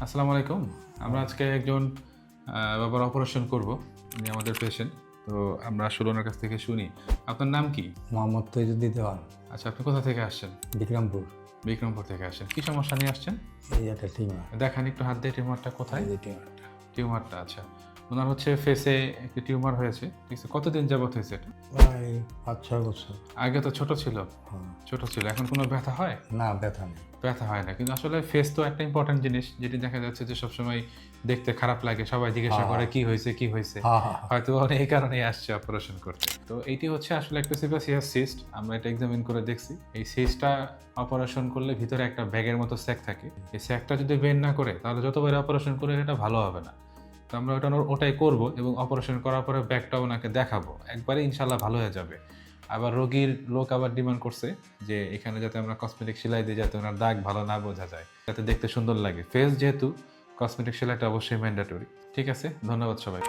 আসসালামু আলাইকুম। আমরা আজকে একজন বাবার অপারেশন করব। উনি আমাদের পেশেন্ট। তো আমরা আসলে ওনার কাছ থেকে শুনি। আপনার নাম কি? মোহাম্মদ তৈজুদ্দিন দেওয়ান, আচ্ছা, আপনি কোথা থেকে আসছেন? বিক্রমপুর। বিক্রমপুর থেকে আসেন। কি সমস্যা নিয়ে আসছেন? এই একটা টিমার। দেখান একটু হাত দিয়ে টিউমারটা কোথায়? এই যে টিমারটা টিউমারটা আচ্ছা। ওনার হচ্ছে ফেসে একটি টিউমার হয়েছে। ঠিক আছে। কতদিন যাবত হয়েছে এটা? প্রায় 5-6 বছর। আগে তো ছোট ছিল। হ্যাঁ। ছোট ছিল। এখন কোনো ব্যথা হয়? না, ব্যথা নেই। ব্যথা হয় না। কিন্তু আসলে ফেস তো একটা ইম্পর্টেন্ট জিনিস, যেটি দেখা যাচ্ছে যে সবসময় দেখতে খারাপ লাগে। সবাই জিজ্ঞাসা করে কি হয়েছে, কি হয়েছে? হ্যাঁ হ্যাঁ হ্যাঁ। হয়তো উনি এই কারণেই আসছে অপারেশন করতে। তো এইটি হচ্ছে আসলে একটা সেবাসিয়াস সিস্ট। আমরা এটা এক্সামিন করে দেখছি। এই সিস্টটা অপারেশন করলে ভিতরে একটা ব্যাগের মতো স্যাক থাকে। এই স্যাকটা যদি বের না করে তাহলে যতবার অপারেশন করে এটা ভালো হবে না। তো আমরা ওটাই করব এবং অপারেশন করার পরে ব্যাগটা ওনাকে দেখাবো। একবারে ইনশাআল্লাহ ভালো হয়ে যাবে। আবার লোক আবার ডিমান্ড করছে যে এখানে যাতে আমরা কসমেটিক সেলাই দিই যাতে ওনার দাগ ভালো না বোঝা যায়, যাতে দেখতে সুন্দর লাগে। ফেস যেহেতু, কসমেটিক সেলাইটা অবশ্যই ম্যান্ডেটরি। ঠিক আছে, ধন্যবাদ সবাই।